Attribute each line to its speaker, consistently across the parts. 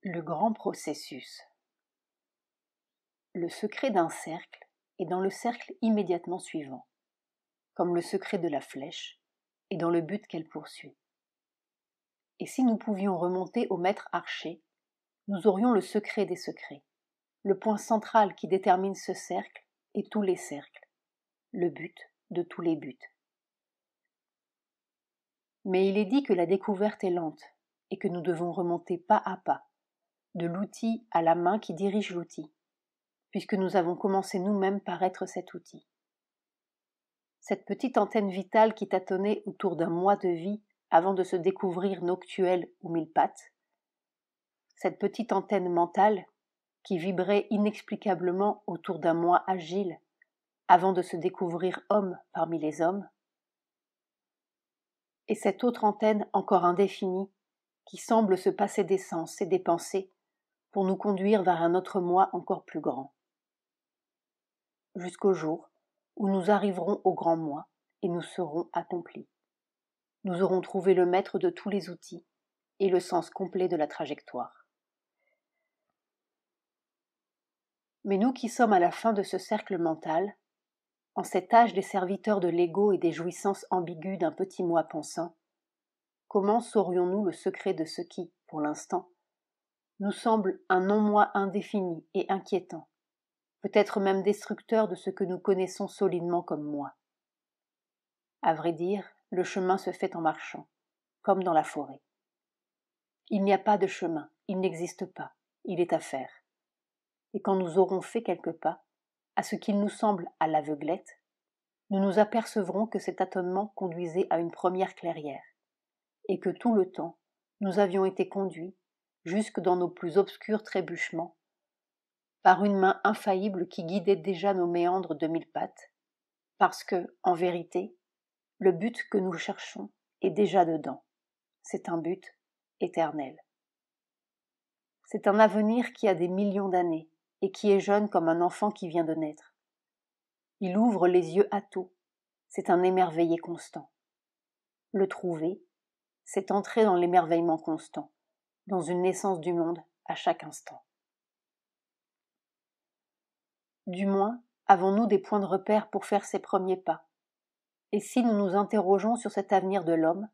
Speaker 1: Le grand processus. Le secret d'un cercle est dans le cercle immédiatement suivant, comme le secret de la flèche est dans le but qu'elle poursuit. Et si nous pouvions remonter au maître archer, nous aurions le secret des secrets, le point central qui détermine ce cercle et tous les cercles, le but de tous les buts. Mais il est dit que la découverte est lente et que nous devons remonter pas à pas, de l'outil à la main qui dirige l'outil, puisque nous avons commencé nous-mêmes par être cet outil. Cette petite antenne vitale qui tâtonnait autour d'un mois de vie avant de se découvrir noctuelle ou mille pattes, cette petite antenne mentale qui vibrait inexplicablement autour d'un moi agile avant de se découvrir homme parmi les hommes, et cette autre antenne encore indéfinie qui semble se passer des sens et des pensées pour nous conduire vers un autre moi encore plus grand. Jusqu'au jour où nous arriverons au grand moi et nous serons accomplis. Nous aurons trouvé le maître de tous les outils et le sens complet de la trajectoire. Mais nous qui sommes à la fin de ce cercle mental, en cet âge des serviteurs de l'ego et des jouissances ambiguës d'un petit moi pensant, comment saurions-nous le secret de ce qui, pour l'instant, nous semble un non-moi indéfini et inquiétant, peut-être même destructeur de ce que nous connaissons solidement comme moi. À vrai dire, le chemin se fait en marchant, comme dans la forêt. Il n'y a pas de chemin, il n'existe pas, il est à faire. Et quand nous aurons fait quelques pas, à ce qu'il nous semble à l'aveuglette, nous nous apercevrons que cet tâtonnement conduisait à une première clairière, et que tout le temps, nous avions été conduits, jusque dans nos plus obscurs trébuchements, par une main infaillible qui guidait déjà nos méandres de mille pattes, parce que, en vérité, le but que nous cherchons est déjà dedans. C'est un but éternel. C'est un avenir qui a des millions d'années et qui est jeune comme un enfant qui vient de naître. Il ouvre les yeux à tout. C'est un émerveillé constant. Le trouver, c'est entrer dans l'émerveillement constant, dans une naissance du monde à chaque instant. Du moins, avons-nous des points de repère pour faire ces premiers pas? Et si nous nous interrogeons sur cet avenir de l'homme,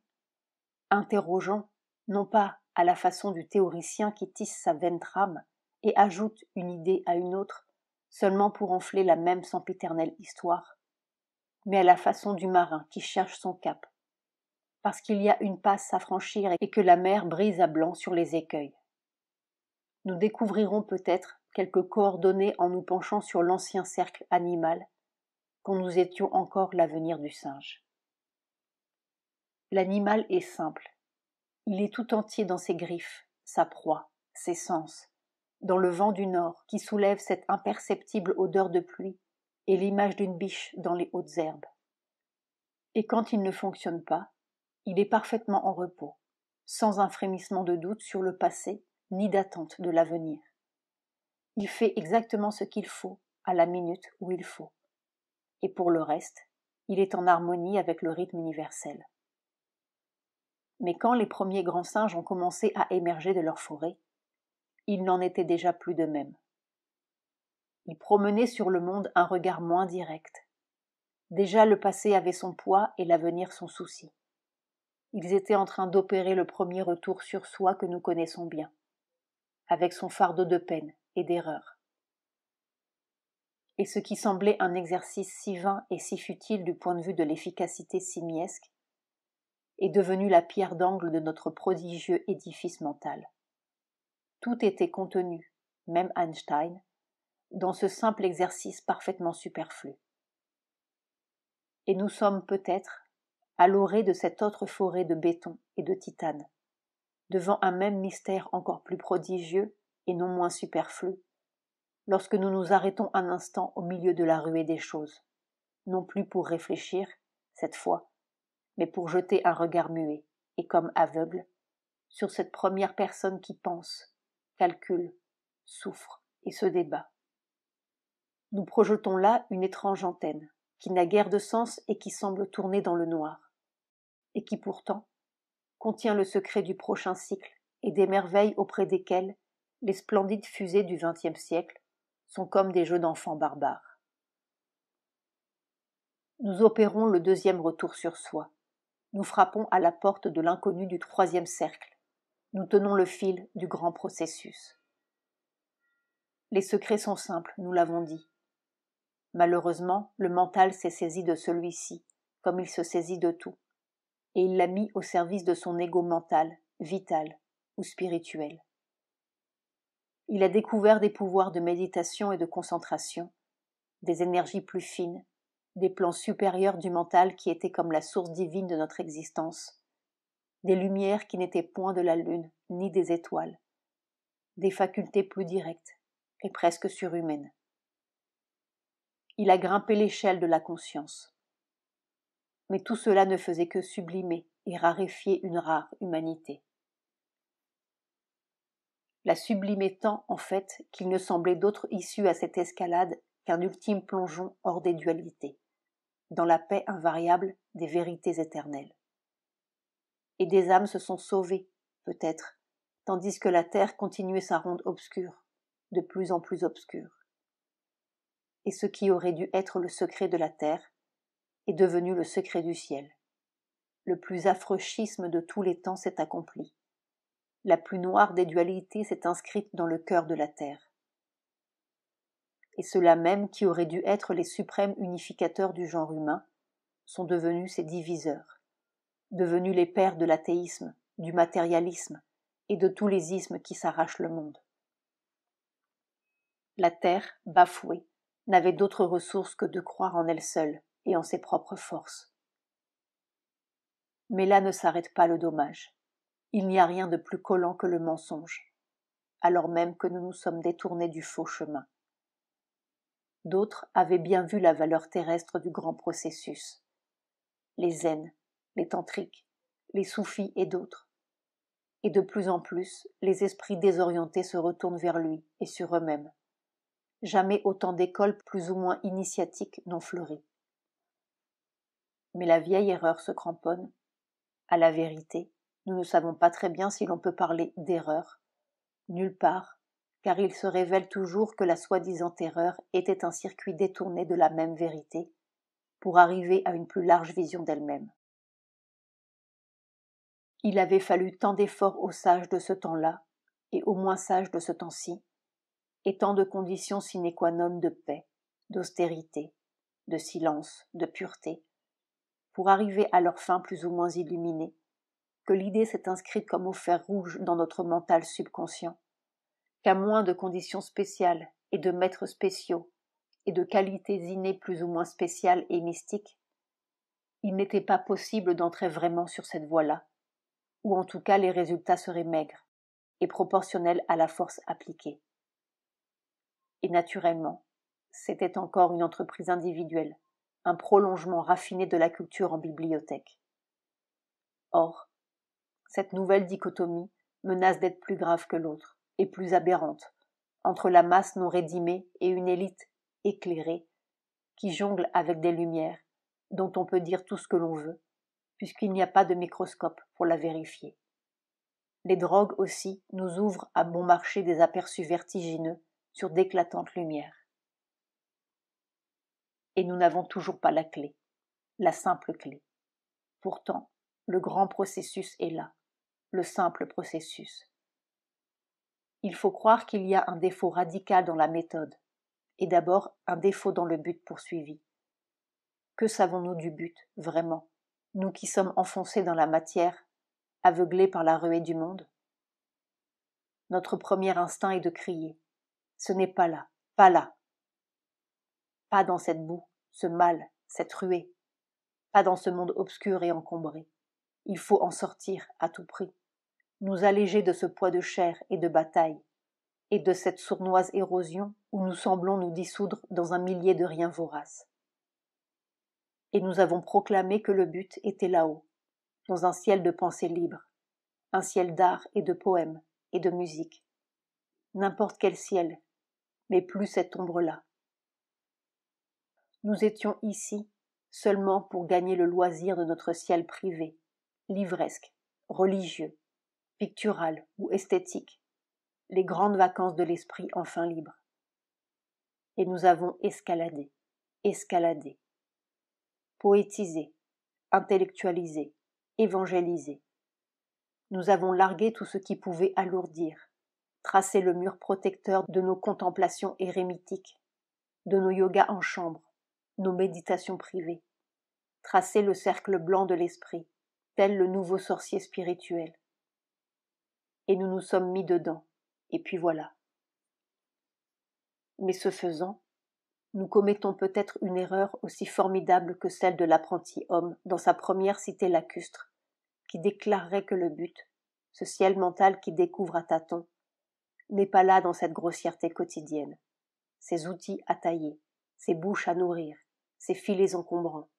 Speaker 1: interrogeons, non pas à la façon du théoricien qui tisse sa vaine trame et ajoute une idée à une autre, seulement pour enfler la même sempiternelle histoire, mais à la façon du marin qui cherche son cap, parce qu'il y a une passe à franchir et que la mer brise à blanc sur les écueils. Nous découvrirons peut-être quelques coordonnées en nous penchant sur l'ancien cercle animal, quand nous étions encore l'avenir du singe. L'animal est simple. Il est tout entier dans ses griffes, sa proie, ses sens, dans le vent du nord qui soulève cette imperceptible odeur de pluie et l'image d'une biche dans les hautes herbes. Et quand il ne fonctionne pas, il est parfaitement en repos, sans un frémissement de doute sur le passé ni d'attente de l'avenir. Il fait exactement ce qu'il faut à la minute où il faut. Et pour le reste, il est en harmonie avec le rythme universel. Mais quand les premiers grands singes ont commencé à émerger de leur forêt, il n'en était déjà plus de même. Ils promenaient sur le monde un regard moins direct. Déjà le passé avait son poids et l'avenir son souci. Ils étaient en train d'opérer le premier retour sur soi que nous connaissons bien, avec son fardeau de peine et d'erreur. Et ce qui semblait un exercice si vain et si futile du point de vue de l'efficacité simiesque est devenu la pierre d'angle de notre prodigieux édifice mental. Tout était contenu, même Einstein, dans ce simple exercice parfaitement superflu. Et nous sommes peut-être à l'orée de cette autre forêt de béton et de titane, devant un même mystère encore plus prodigieux et non moins superflu, lorsque nous nous arrêtons un instant au milieu de la ruée des choses, non plus pour réfléchir, cette fois, mais pour jeter un regard muet, et comme aveugle, sur cette première personne qui pense, calcule, souffre et se débat. Nous projetons là une étrange antenne, qui n'a guère de sens et qui semble tourner dans le noir, et qui pourtant contient le secret du prochain cycle et des merveilles auprès desquelles les splendides fusées du XXe siècle sont comme des jeux d'enfants barbares. Nous opérons le deuxième retour sur soi. Nous frappons à la porte de l'inconnu du troisième cercle. Nous tenons le fil du grand processus. Les secrets sont simples, nous l'avons dit. Malheureusement, le mental s'est saisi de celui-ci, comme il se saisit de tout, et il l'a mis au service de son ego mental, vital ou spirituel. Il a découvert des pouvoirs de méditation et de concentration, des énergies plus fines, des plans supérieurs du mental qui étaient comme la source divine de notre existence, des lumières qui n'étaient point de la lune ni des étoiles, des facultés plus directes et presque surhumaines. Il a grimpé l'échelle de la conscience. Mais tout cela ne faisait que sublimer et raréfier une rare humanité. La sublimait tant, en fait, qu'il ne semblait d'autre issue à cette escalade qu'un ultime plongeon hors des dualités, dans la paix invariable des vérités éternelles. Et des âmes se sont sauvées, peut-être, tandis que la terre continuait sa ronde obscure, de plus en plus obscure. Et ce qui aurait dû être le secret de la terre est devenu le secret du ciel. Le plus affreux schisme de tous les temps s'est accompli. La plus noire des dualités s'est inscrite dans le cœur de la terre. Et ceux-là même qui auraient dû être les suprêmes unificateurs du genre humain sont devenus ses diviseurs, devenus les pères de l'athéisme, du matérialisme et de tous les ismes qui s'arrachent le monde. La terre, bafouée, n'avait d'autre ressource que de croire en elle seule et en ses propres forces. Mais là ne s'arrête pas le dommage. Il n'y a rien de plus collant que le mensonge, alors même que nous nous sommes détournés du faux chemin. D'autres avaient bien vu la valeur terrestre du grand processus. Les zen, les tantriques, les soufis et d'autres. Et de plus en plus, les esprits désorientés se retournent vers lui et sur eux-mêmes. Jamais autant d'écoles plus ou moins initiatiques n'ont fleuri. Mais la vieille erreur se cramponne. À la vérité, nous ne savons pas très bien si l'on peut parler d'erreur. Nulle part, car il se révèle toujours que la soi-disant erreur était un circuit détourné de la même vérité, pour arriver à une plus large vision d'elle-même. Il avait fallu tant d'efforts aux sages de ce temps-là, et aux moins sages de ce temps-ci, et tant de conditions sine qua non de paix, d'austérité, de silence, de pureté, pour arriver à leur fin plus ou moins illuminée, que l'idée s'est inscrite comme au fer rouge dans notre mental subconscient, qu'à moins de conditions spéciales et de maîtres spéciaux et de qualités innées plus ou moins spéciales et mystiques, il n'était pas possible d'entrer vraiment sur cette voie-là, ou en tout cas les résultats seraient maigres et proportionnels à la force appliquée. Et naturellement, c'était encore une entreprise individuelle, un prolongement raffiné de la culture en bibliothèque. Or, cette nouvelle dichotomie menace d'être plus grave que l'autre, et plus aberrante, entre la masse non rédimée et une élite éclairée, qui jongle avec des lumières, dont on peut dire tout ce que l'on veut, puisqu'il n'y a pas de microscope pour la vérifier. Les drogues aussi nous ouvrent à bon marché des aperçus vertigineux sur d'éclatantes lumières. Et nous n'avons toujours pas la clé, la simple clé. Pourtant, le grand processus est là, le simple processus. Il faut croire qu'il y a un défaut radical dans la méthode, et d'abord un défaut dans le but poursuivi. Que savons-nous du but, vraiment, nous qui sommes enfoncés dans la matière, aveuglés par la ruée du monde? Notre premier instinct est de crier. Ce n'est pas là, pas là. Pas dans cette boue, ce mal, cette ruée. Pas dans ce monde obscur et encombré. Il faut en sortir à tout prix. Nous alléger de ce poids de chair et de bataille, et de cette sournoise érosion où nous semblons nous dissoudre dans un millier de riens voraces. Et nous avons proclamé que le but était là-haut, dans un ciel de pensée libre, un ciel d'art et de poèmes et de musique. N'importe quel ciel, mais plus cette ombre-là. Nous étions ici seulement pour gagner le loisir de notre ciel privé, livresque, religieux, pictural ou esthétique, les grandes vacances de l'esprit enfin libre. Et nous avons escaladé, poétisé, intellectualisé, évangélisé. Nous avons largué tout ce qui pouvait alourdir, tracé le mur protecteur de nos contemplations érémitiques, de nos yogas en chambre, nos méditations privées, tracé le cercle blanc de l'esprit, tel le nouveau sorcier spirituel. Et nous nous sommes mis dedans, et puis voilà. Mais ce faisant, nous commettons peut-être une erreur aussi formidable que celle de l'apprenti homme dans sa première cité lacustre, qui déclarerait que le but, ce ciel mental qui découvre à tâtons, n'est pas là dans cette grossièreté quotidienne, ces outils à tailler, ces bouches à nourrir, ces filets encombrants,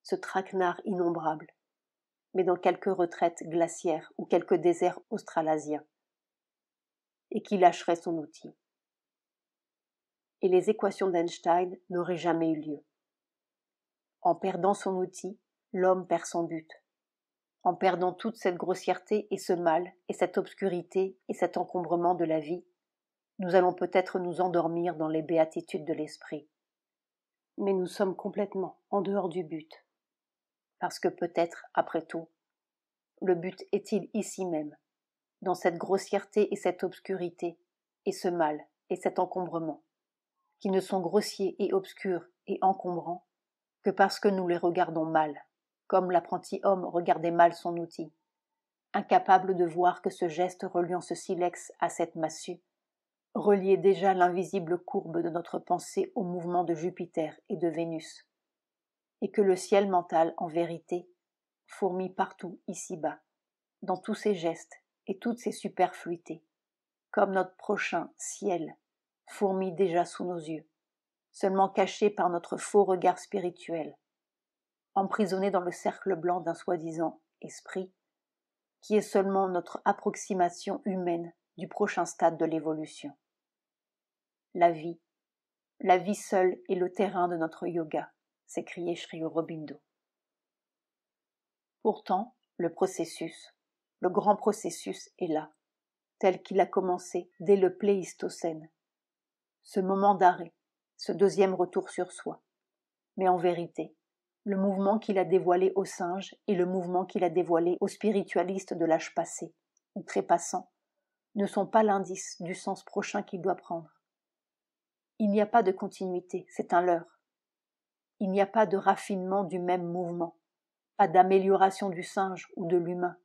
Speaker 1: ce traquenard innombrable, mais dans quelque retraite glaciaire ou quelque désert australasien, et qui lâcherait son outil. Et les équations d'Einstein n'auraient jamais eu lieu. En perdant son outil, l'homme perd son but. En perdant toute cette grossièreté et ce mal, et cette obscurité et cet encombrement de la vie, nous allons peut-être nous endormir dans les béatitudes de l'esprit. Mais nous sommes complètement en dehors du but. Parce que peut-être, après tout, le but est-il ici même, dans cette grossièreté et cette obscurité, et ce mal et cet encombrement, qui ne sont grossiers et obscurs et encombrants que parce que nous les regardons mal, comme l'apprenti homme regardait mal son outil, incapable de voir que ce geste reliant ce silex à cette massue reliait déjà l'invisible courbe de notre pensée au mouvement de Jupiter et de Vénus, et que le ciel mental, en vérité, fourmille partout ici-bas, dans tous ses gestes et toutes ses superfluités, comme notre prochain ciel fourmille déjà sous nos yeux, seulement caché par notre faux regard spirituel, emprisonné dans le cercle blanc d'un soi-disant esprit, qui est seulement notre approximation humaine du prochain stade de l'évolution. La vie seule est le terrain de notre yoga, s'écriait Sri Aurobindo. Pourtant, le grand processus est là, tel qu'il a commencé dès le Pléistocène. Ce moment d'arrêt, ce deuxième retour sur soi. Mais en vérité, le mouvement qu'il a dévoilé aux singes et le mouvement qu'il a dévoilé aux spiritualistes de l'âge passé, ou trépassant, ne sont pas l'indice du sens prochain qu'il doit prendre. Il n'y a pas de continuité, c'est un leurre. Il n'y a pas de raffinement du même mouvement, pas d'amélioration du singe ou de l'humain,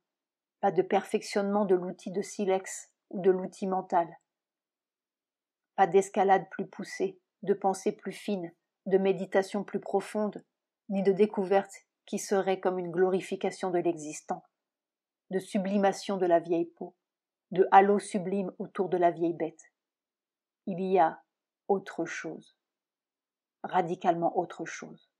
Speaker 1: pas de perfectionnement de l'outil de silex ou de l'outil mental, pas d'escalade plus poussée, de pensée plus fine, de méditation plus profonde, ni de découverte qui serait comme une glorification de l'existant, de sublimation de la vieille peau, de halo sublime autour de la vieille bête. Il y a autre chose, radicalement autre chose,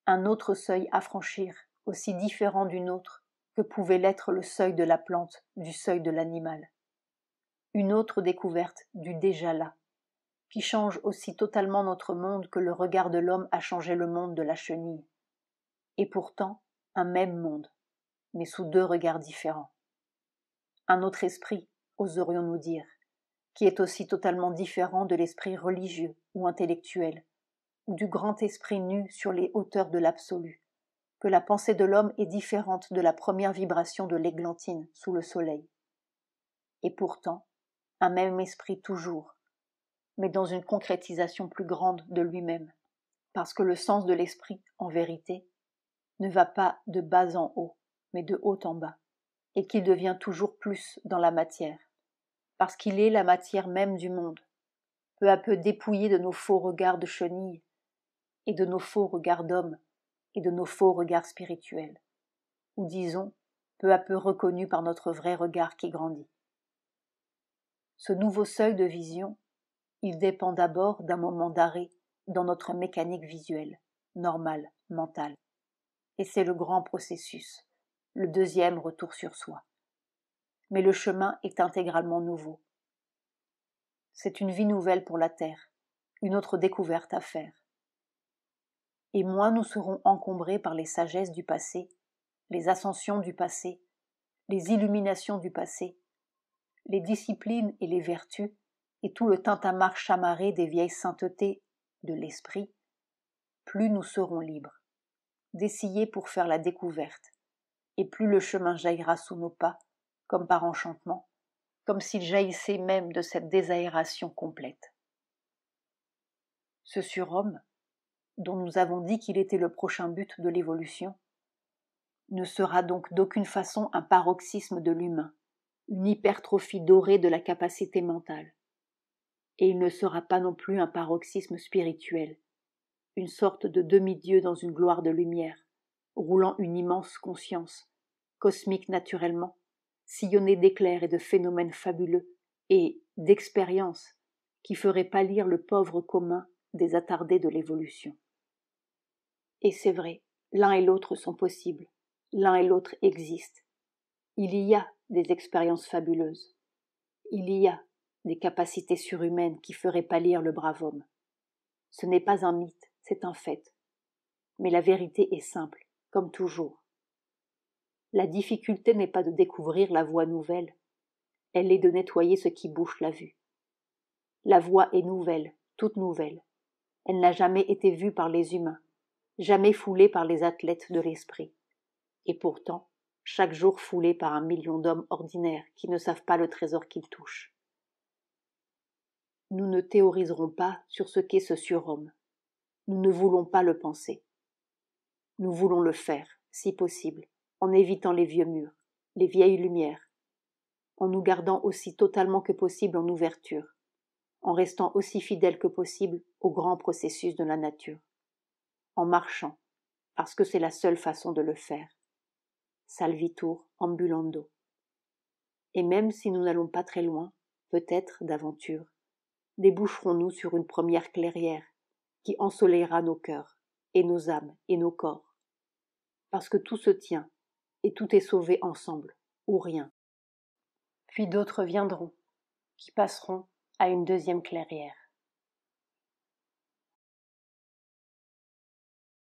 Speaker 1: un autre seuil à franchir, aussi différent d'une autre que pouvait l'être le seuil de la plante du seuil de l'animal. Une autre découverte du déjà là, qui change aussi totalement notre monde que le regard de l'homme a changé le monde de la chenille. Et pourtant, un même monde, mais sous deux regards différents. Un autre esprit, oserions-nous dire, qui est aussi totalement différent de l'esprit religieux ou intellectuel, ou du grand esprit nu sur les hauteurs de l'absolu, que la pensée de l'homme est différente de la première vibration de l'églantine sous le soleil. Et pourtant, un même esprit toujours, mais dans une concrétisation plus grande de lui-même, parce que le sens de l'esprit, en vérité, ne va pas de bas en haut, mais de haut en bas, et qu'il devient toujours plus dans la matière, parce qu'il est la matière même du monde, peu à peu dépouillé de nos faux regards de chenilles, et de nos faux regards d'hommes, et de nos faux regards spirituels, ou disons, peu à peu reconnu par notre vrai regard qui grandit. Ce nouveau seuil de vision, il dépend d'abord d'un moment d'arrêt dans notre mécanique visuelle, normale, mentale. Et c'est le grand processus, le deuxième retour sur soi. Mais le chemin est intégralement nouveau. C'est une vie nouvelle pour la Terre, une autre découverte à faire. Et moins nous serons encombrés par les sagesses du passé, les ascensions du passé, les illuminations du passé, les disciplines et les vertus, et tout le tintamarre chamarré des vieilles saintetés de l'esprit, plus nous serons libres, d'essayer pour faire la découverte, et plus le chemin jaillira sous nos pas, comme par enchantement, comme s'il jaillissait même de cette désaération complète. Ce surhomme, dont nous avons dit qu'il était le prochain but de l'évolution, ne sera donc d'aucune façon un paroxysme de l'humain, une hypertrophie dorée de la capacité mentale. Et il ne sera pas non plus un paroxysme spirituel, une sorte de demi-dieu dans une gloire de lumière, roulant une immense conscience, cosmique naturellement, sillonnée d'éclairs et de phénomènes fabuleux, et d'expériences qui feraient pâlir le pauvre commun des attardés de l'évolution. Et c'est vrai, l'un et l'autre sont possibles, l'un et l'autre existent. Il y a des expériences fabuleuses. Il y a des capacités surhumaines qui feraient pâlir le brave homme. Ce n'est pas un mythe, c'est un fait. Mais la vérité est simple, comme toujours. La difficulté n'est pas de découvrir la voie nouvelle, elle est de nettoyer ce qui bouche la vue. La voie est nouvelle, toute nouvelle. Elle n'a jamais été vue par les humains, jamais foulée par les athlètes de l'esprit. Et pourtant, chaque jour foulée par 1 million d'hommes ordinaires qui ne savent pas le trésor qu'ils touchent. Nous ne théoriserons pas sur ce qu'est ce surhomme. Nous ne voulons pas le penser. Nous voulons le faire, si possible, en évitant les vieux murs, les vieilles lumières, en nous gardant aussi totalement que possible en ouverture, en restant aussi fidèles que possible au grand processus de la nature, en marchant, parce que c'est la seule façon de le faire. Salvitur ambulando. Et même si nous n'allons pas très loin, peut-être d'aventure, déboucherons-nous sur une première clairière qui ensoleillera nos cœurs, et nos âmes, et nos corps. Parce que tout se tient, et tout est sauvé ensemble, ou rien. Puis d'autres viendront, qui passeront à une deuxième clairière.